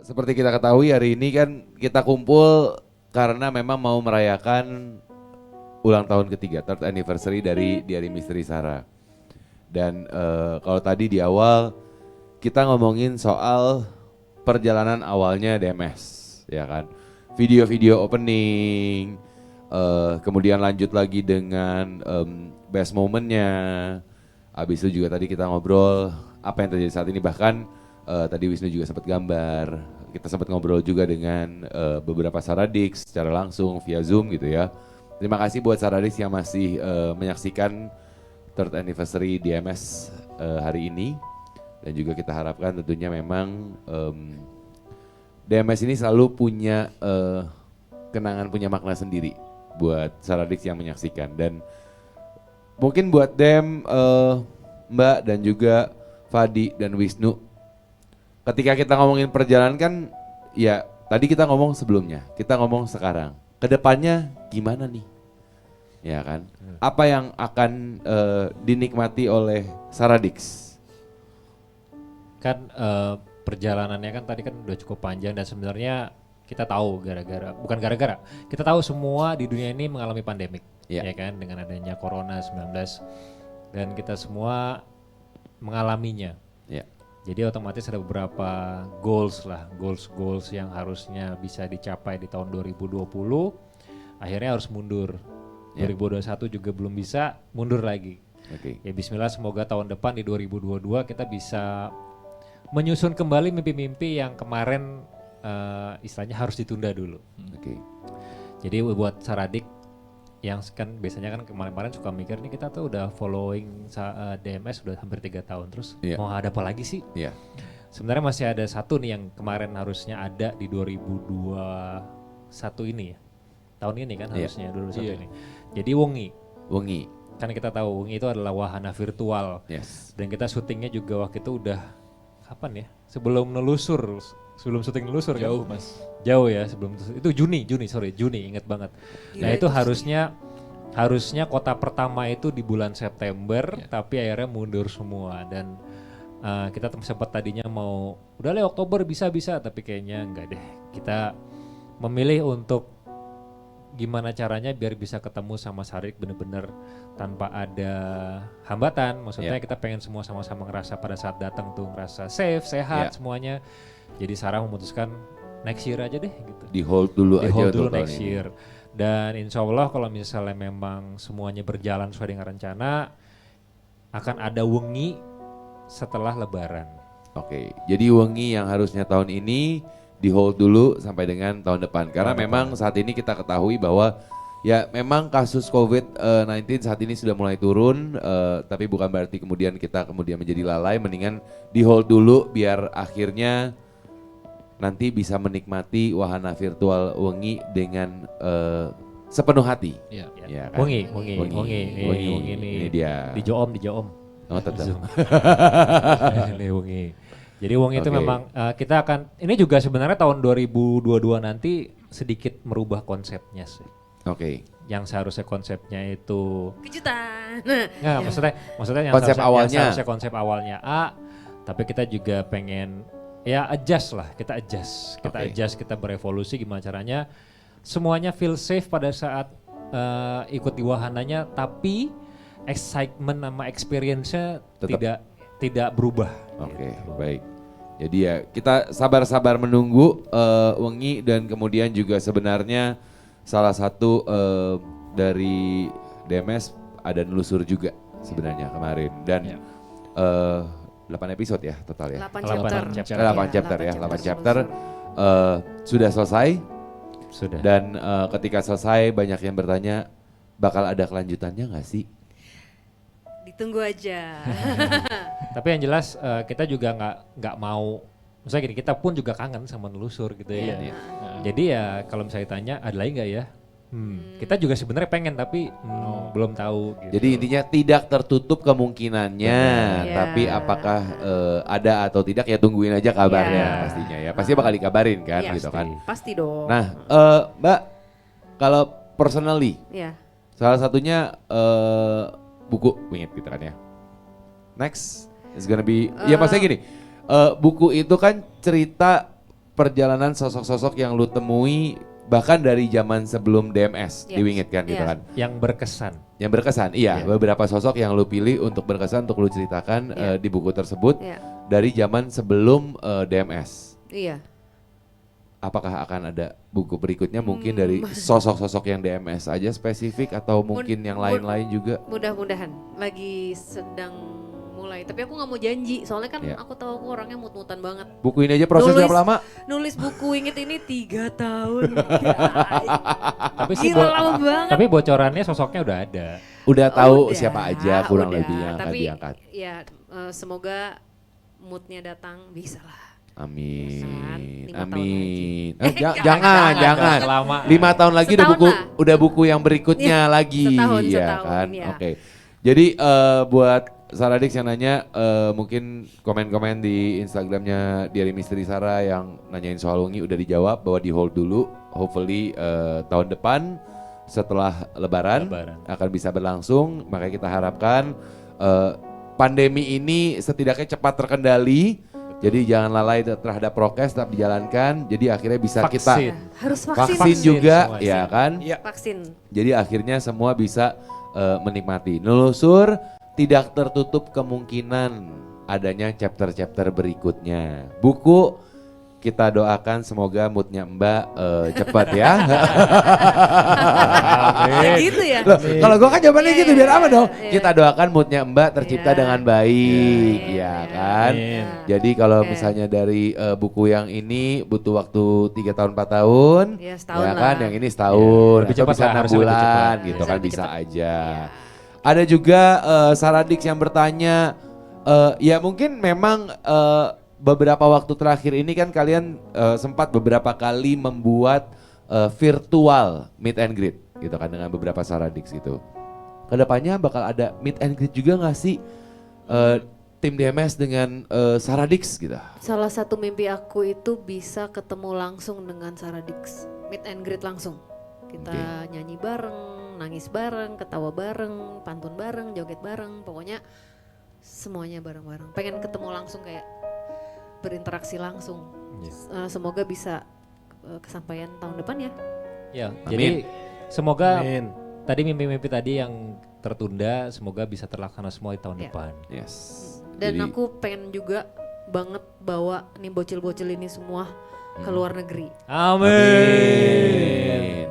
seperti kita ketahui hari ini kan kita kumpul karena memang mau merayakan ulang tahun ketiga, third anniversary dari Diary Misteri Sarah. Dan kalau tadi di awal kita ngomongin soal perjalanan awalnya DMS, ya kan? Video-video opening, kemudian lanjut lagi dengan best momennya. Habis itu juga tadi kita ngobrol apa yang terjadi saat ini, bahkan tadi Wisnu juga sempat gambar. Kita sempat ngobrol juga dengan beberapa Saradix secara langsung via Zoom gitu ya. Terima kasih buat Saradix yang masih menyaksikan third anniversary DMS hari ini. Dan juga kita harapkan tentunya memang DMS ini selalu punya kenangan, punya makna sendiri buat Saradix yang menyaksikan. Dan mungkin buat Dem, Mbak dan juga Fadi dan Wisnu, ketika kita ngomongin perjalanan kan ya tadi kita ngomong sebelumnya, kita ngomong sekarang. Kedepannya gimana nih? Ya kan? Apa yang akan dinikmati oleh Saradix? Kan perjalanannya kan tadi kan udah cukup panjang dan sebenarnya kita tahu bukan gara-gara, kita tahu semua di dunia ini mengalami pandemik, ya kan, dengan adanya Corona 19 dan kita semua mengalaminya. Ya. Jadi otomatis ada beberapa goals yang harusnya bisa dicapai di tahun 2020, akhirnya harus mundur. 2021 juga belum bisa, mundur lagi. Ya bismillah, semoga tahun depan di 2022 kita bisa menyusun kembali mimpi-mimpi yang kemarin istilahnya harus ditunda dulu. Jadi buat Saradik yang kan biasanya kan kemarin-kemarin suka mikir nih, kita tuh udah following DMS udah hampir 3 tahun terus mau ada apa lagi sih? Sebenarnya masih ada satu nih yang kemarin harusnya ada di 2021 ini ya. Tahun ini kan harusnya 2021 ini. Jadi Wengi. Kan kita tahu Wengi itu adalah wahana virtual. Dan kita syutingnya juga waktu itu udah kapan ya? Sebelum syuting nelusur jauh kan? Mas. Jauh ya, sebelum itu Juni ingat banget. Nah itu harusnya kota pertama itu di bulan September, tapi akhirnya mundur semua dan kita sempat tadinya mau udah lah Oktober bisa, tapi kayaknya enggak deh. Kita memilih untuk gimana caranya biar bisa ketemu sama Sarik bener-bener tanpa ada hambatan. Maksudnya kita pengen semua sama-sama ngerasa pada saat datang tuh ngerasa safe, sehat semuanya. Jadi Sarah memutuskan next year aja deh gitu. Di hold dulu next year. Dan insya Allah kalau misalnya memang semuanya berjalan sesuai dengan rencana, akan ada Wengi setelah Lebaran. Jadi Wengi yang harusnya tahun ini di hold dulu sampai dengan tahun depan. Karena memang saat ini kita ketahui bahwa ya memang kasus COVID-19 saat ini sudah mulai turun, tapi bukan berarti kemudian kita menjadi lalai, mendingan di hold dulu biar akhirnya nanti bisa menikmati wahana virtual Wengi dengan sepenuh hati. Ya kan? Wengi ini dia. Di Joom. Oh tetap. Ini Wengi. Jadi Wengi itu memang kita akan, ini juga sebenarnya tahun 2022 nanti sedikit merubah konsepnya sih. Yang seharusnya konsepnya itu kejutan. Nggak, maksudnya yang seharusnya konsep awalnya A, tapi kita juga pengen ya adjust, kita berevolusi gimana caranya semuanya feel safe pada saat ikut di wahananya, tapi excitement sama experience-nya tidak berubah. Baik. Jadi ya kita sabar-sabar menunggu Wengi, dan kemudian juga sebenarnya salah satu dari DMS ada nelusur juga sebenarnya kemarin, dan 8 episode ya total ya. 8 chapter sudah selesai. Sudah. Dan ketika selesai banyak yang bertanya bakal ada kelanjutannya nggak sih? Ditunggu aja. Tapi yang jelas kita juga nggak mau, misalnya gini, kita pun juga kangen sama nelusur gitu ya. Jadi ya kalau misalnya ditanya ada lagi nggak ya? Kita juga sebenarnya pengen tapi belum tahu. Gitu. Jadi intinya tidak tertutup kemungkinannya, tapi apakah ada atau tidak ya tungguin aja kabarnya pastinya ya. Pasti bakal dikabarin kan gitu kan. Pasti dong. Nah Mbak, kalau personally, salah satunya buku ingat gitu kan ya. Next is gonna be, ya maksudnya gini, buku itu kan cerita perjalanan sosok-sosok yang lu temui bahkan dari zaman sebelum DMS Iya. di Wingit kan gitu Iya. kan. Yang berkesan. Yang berkesan, iya, Iya. beberapa sosok yang lu pilih untuk berkesan untuk lu ceritakan Iya. di buku tersebut Iya. dari zaman sebelum DMS. Iya. Apakah akan ada buku berikutnya mungkin dari sosok-sosok yang DMS aja spesifik atau mungkin yang lain-lain juga? Mudah-mudahan lagi sedang mulai. Tapi aku nggak mau janji, soalnya kan Iya. aku tahu aku orangnya mut-mutan banget. Buku ini aja proses berapa lama? Nulis buku Wingit ini 3 tahun. Tapi sih Gila lama banget. tapi bocorannya sosoknya udah ada. Udah tahu Udah, siapa aja kurang udah. lebih yang akan Tapi diangkat. ya semoga moodnya datang bisa lah. Amin, Bosan, 5 tahun amin. lagi. Jangan, jangan. Kelamaan. 5 tahun lagi udah Setahun buku, lah. udah buku yang berikutnya Iya, lagi, setahun, ya setahun, kan? ya. Oke. Jadi buat Saradix yang nanya, mungkin komen-komen di Instagramnya Diary Misteri Sarah yang nanyain soal Ungi udah dijawab bahwa di hold dulu. Hopefully tahun depan setelah Lebaran akan bisa berlangsung. Makanya kita harapkan pandemi ini setidaknya cepat terkendali. Jadi jangan lalai terhadap prokes, tetap dijalankan. Jadi akhirnya bisa Vaksin. kita Harus vaksin vaksin. juga, semua. ya kan? Vaksin. Jadi akhirnya semua bisa menikmati. Nelusur tidak tertutup kemungkinan adanya chapter-chapter berikutnya. Buku kita doakan semoga moodnya Mbak cepat ya. Gitu ya. Loh, kalau gue kan jawabannya Iya, gitu iya, biar aman dong. iya. Kita doakan moodnya Mbak tercipta Iya. dengan baik, Iya, ya iya. kan. Amin. Jadi kalau Oke. misalnya dari buku yang ini butuh waktu 3 tahun 4 tahun, Ya, setahun ya kan. lah. Yang ini setahun, Lebih atau cepat bisa lah, 6 harusnya lebih bulan, cepat. gitu Bisa kan lebih bisa cepat. aja. Iya. Ada juga Saradix yang bertanya, ya mungkin memang beberapa waktu terakhir ini kan kalian sempat beberapa kali membuat virtual meet and greet gitu kan dengan beberapa Saradix gitu. Kedepannya bakal ada meet and greet juga nggak sih tim DMS dengan Saradix gitu? Salah satu mimpi aku itu bisa ketemu langsung dengan Saradix. Meet and greet langsung. Kita nyanyi bareng, nangis bareng, ketawa bareng, pantun bareng, joget bareng. Pokoknya semuanya bareng-bareng. Pengen ketemu langsung kayak berinteraksi langsung. Semoga bisa kesampaian tahun depan ya. Ya, Amin. jadi semoga Amin. tadi mimpi-mimpi tadi yang tertunda semoga bisa terlaksana semua di tahun Ya. depan. Yes. Dan Jadi- aku pengen juga banget bawa nih bocil-bocil ini semua ke luar negeri. Amin. Amin.